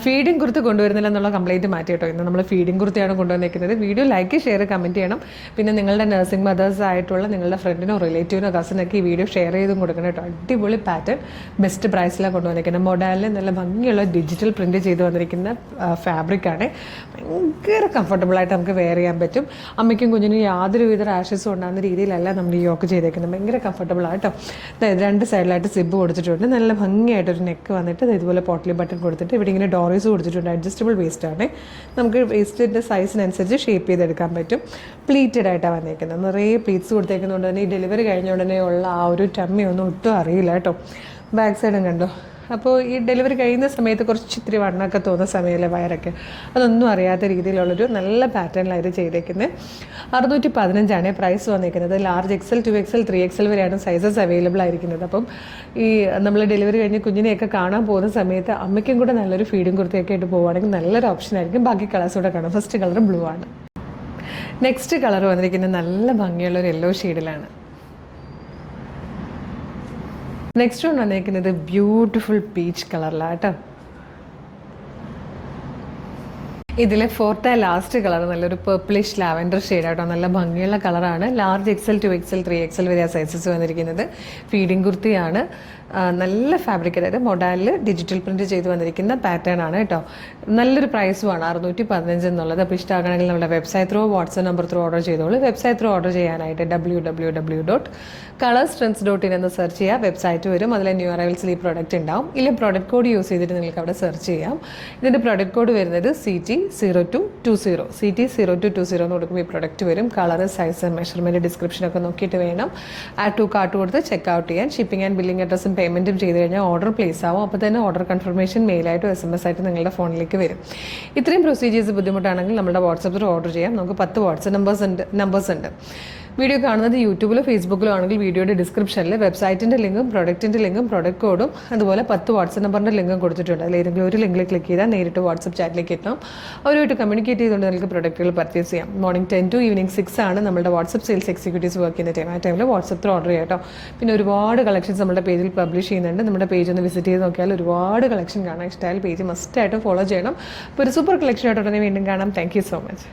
Feeding kurti കൊണ്ടുവരുന്നില്ല എന്നുള്ള complaint മാറ്റി കേട്ടോ. ഇന്ന് നമ്മൾ ഫീഡിങ് കുർത്തിയാണ് കൊണ്ടുവന്നിരിക്കുന്നത്. വീഡിയോ ലൈക്ക് ഷെയർ കമൻറ്റ് ചെയ്യണം. പിന്നെ നിങ്ങളുടെ നഴ്സിംഗ് മദേഴ്സ് ആയിട്ടുള്ള നിങ്ങളുടെ ഫ്രണ്ടിനോ റിലേറ്റീവിനോ കസിനൊക്കെ ഈ വീഡിയോ ഷെയർ ചെയ്തും കൊടുക്കണം കേട്ടോ. അടിപൊളി പാറ്റേൺ ബെസ്റ്റ് പ്രൈസിലാണ് കൊണ്ടുവന്നിരിക്കുന്നത്. മോഡലിൽ നല്ല ഭംഗിയുള്ള ഡിജിറ്റൽ പ്രിൻറ്റ് ചെയ്ത് വന്നിരിക്കുന്ന ഫാബ്രിക്കാണ്. ഭയങ്കര കംഫർട്ടബിളായിട്ട് നമുക്ക് വെയർ ചെയ്യാൻ പറ്റും. അമ്മയ്ക്കും കുഞ്ഞിനും യാതൊരുവിധ റാഷസും ഉണ്ടാകുന്ന രീതിയിലല്ല നമ്മൾ ഈ യോക്ക് ചെയ്തേക്കുന്നത്. ഭയങ്കര കംഫർട്ടബിളായിട്ടോ. രണ്ട് സൈഡിലായിട്ട് സിബ് കൊടുത്തിട്ടുണ്ട്. നല്ല ഭംഗിയായിട്ടൊരു നെക്ക് വന്നിട്ട് ഇതുപോലെ പോട്ട്ലി ബട്ടൺ കൊടുത്തിട്ട് ഇവിടെ ഇങ്ങനെ ഡോറീസ് കൊടുത്തിട്ടുണ്ട്. അഡ്ജസ്റ്റബിൾ വേസ്റ്റ് ആണ്. നമുക്ക് വേസ്റ്റിൻ്റെ സൈസിനനുസരിച്ച് ഷേപ്പ് ചെയ്തെടുക്കാൻ പറ്റും. പ്ലീറ്റഡ് ആയിട്ടാണ് വന്നേക്കുന്നത്. നിറയെ പ്ലീറ്റ്സ് കൊടുത്തേക്കുന്നതുകൊണ്ട് തന്നെ ഈ ഡെലിവറി കഴിഞ്ഞ ഉടനെ ഉള്ള ആ ഒരു ടമ്മി ഒന്നും ഒട്ടും അറിയില്ല കേട്ടോ. ബാക്ക് സൈഡും കണ്ടോ. അപ്പോൾ ഈ ഡെലിവറി കഴിയുന്ന സമയത്ത് കുറച്ച് ഇത്തിരി വണ്ണമൊക്കെ തോന്നുന്ന സമയമല്ലേ വയറൊക്കെ, അതൊന്നും അറിയാത്ത രീതിയിലുള്ളൊരു നല്ല പാറ്റേണിലായിട്ട് ചെയ്തേക്കുന്നത്. 615 പ്രൈസ് വന്നിരിക്കുന്നത്. ലാർജ് XL 2XL 3XL വരെയാണ് സൈസസ് അവൈലബിൾ ആയിരിക്കുന്നത്. അപ്പം ഈ നമ്മൾ ഡെലിവറി കഴിഞ്ഞ് കുഞ്ഞിനെയൊക്കെ കാണാൻ പോകുന്ന സമയത്ത് അമ്മയ്ക്കും കൂടെ നല്ലൊരു ഫീഡിങ് കുർത്തിയൊക്കെ ആയിട്ട് പോകുകയാണെങ്കിൽ നല്ലൊരു ഓപ്ഷൻ ആയിരിക്കും. ബാക്കി കളേഴ്സ് കൂടെ കാണാം. ഫസ്റ്റ് കളർ ബ്ലൂ ആണ്. നെക്സ്റ്റ് കളർ വന്നിരിക്കുന്നത് നല്ല ഭംഗിയുള്ളൊരു യെല്ലോ ഷെയ്ഡിലാണ്. നെക്സ്റ്റ് വൺ വന്നിരിക്കുന്നത് ബ്യൂട്ടിഫുൾ പീച്ച് കളറിലാണ് കേട്ടോ. ഇതിലെ ഫോർത്ത് ലാസ്റ്റ് കളർ നല്ലൊരു പർപ്പിളിഷ് ലാവൻഡർ ഷെയ്ഡായിട്ടോ. നല്ല ഭംഗിയുള്ള കളറാണ്. ലാർജ് XL 2XL 3XL വരെ സൈസസ് വന്നിരിക്കുന്നത്. ഫീഡിങ് കുർത്തിയാണ്. നല്ല ഫാബ്രിക്, അതായത് മൊഡാലിൽ ഡിജിറ്റൽ പ്രിൻറ്റ് ചെയ്ത് വന്നിരിക്കുന്ന പാറ്റേൺ ആണ് കേട്ടോ. നല്ലൊരു പ്രൈസുമാണ് 615 എന്നുള്ളത്. അപ്പോൾ ഇഷ്ടമാകണമെങ്കിൽ നമ്മുടെ website through WhatsApp number through order ചെയ്തോളൂ. വെബ്സൈറ്റ് ത്രൂ ഓർഡർ ചെയ്യാനായിട്ട് www.colorstrends.in എന്ന് സെർച്ച് ചെയ്യുക. വെബ്സൈറ്റ് വരും. അതിലെ ന്യൂ അറൈവൽസിൽ ഈ പ്രോഡക്റ്റ് ഉണ്ടാവും. ഇല്ലെങ്കിൽ പ്രോഡക്റ്റ് കോഡ് യൂസ് ചെയ്തിട്ട് നിങ്ങൾക്ക് അവിടെ സെർച്ച് ചെയ്യാം. ഇതിൻ്റെ പ്രോഡക്റ്റ് കോഡ് വരുന്നത് CT0220 CT0220 എന്ന് കൊടുക്കുമ്പോൾ ഈ പ്രോഡക്റ്റ് വരും. കളർ, സൈസ്, മെഷർമെൻറ്റ്, ഡിസ്ക്രിപ്ഷനൊക്കെ നോക്കിയിട്ട് വേണം ആഡ് ടു കാർട്ട് കൊടുത്ത് ചെക്ക് ഔട്ട് ചെയ്യാൻ. ഷിപ്പിംഗ് ആൻഡ് ബില്ലിംഗ് അഡ്രസ്സും പേയ്മെൻറ്റും ചെയ്ത് കഴിഞ്ഞാൽ ഓർഡർ പ്ലേസ് ആവും. അപ്പോൾ തന്നെ ഓർഡർ കൺഫർമേഷൻ മെയിലായിട്ടും SMS ആയിട്ട് നിങ്ങളുടെ ഫോണിലേക്ക് വരും. ഇത്രയും പ്രൊസീജിയേഴ്സ് ബുദ്ധിമുട്ടാണെങ്കിൽ നമ്മുടെ വാട്സപ്പ് ത്രൂ ഓർഡർ ചെയ്യാം. നമുക്ക് 10 വാട്സപ്പ് നമ്പേഴ്സ് ഉണ്ട്. വീഡിയോ കാണുന്നത് യൂട്യൂബിലോ ഫേസ്ബുക്കിലോ ആണെങ്കിൽ വീഡിയോയുടെ ഡിസ്ക്രിപ്ഷനിൽ വെബ്സൈറ്റിൻ്റെ ലിങ്കും പ്രൊഡക്റ്റിൻ്റെ ലിങ്കും പ്രൊഡക്റ്റ് കോഡും അതുപോലെ 10 വാട്സപ്പ് നമ്പറിൻ്റെ ലിങ്കും കൊടുത്തിട്ടുണ്ട്. അതിൽ ഏതെങ്കിലും ഒരു ലിങ്കിൽ ക്ലിക്ക് ചെയ്താൽ നേരിട്ട് വാട്സപ്പ് ചാറ്റിലേക്ക് എത്താം. അവരുമായിട്ട് കമ്മ്യൂണിക്കേറ്റ് ചെയ്തുകൊണ്ട് നിങ്ങൾക്ക് പ്രൊഡക്റ്റുകൾ പർച്ചേസ് ചെയ്യാം. മോർണിംഗ് 10 to ഈവനിങ് 6 ആണ് നമ്മുടെ വാട്സപ്പ് സെയിൽസ് എക്സിക്യൂട്ടീവ്സ് വർക്ക് ചെയ്യുന്ന ടൈം. ആ ടൈമിൽ വാട്സപ്പ് ത്രൂ ഓർഡർ ചെയ്യാം കേട്ടോ. പിന്നെ ഒരുപാട് കളക്ഷൻസ് നമ്മുടെ പേജിൽ പബ്ലിഷ് ചെയ്യുന്നുണ്ട്. നമ്മുടെ പേജ് ഒന്ന് വിസിറ്റ് ചെയ്ത് നോക്കിയാൽ ഒരുപാട് കളക്ഷൻ കാണാം. ഇഷ്ടമായാൽ പേജ് മസ്റ്റായിട്ടും ഫോളോ ചെയ്യണം. അപ്പോൾ ഒരു സൂപ്പർ കളക്ഷനായിട്ട് ഉടനെ വീണ്ടും കാണാം. Thank you so much.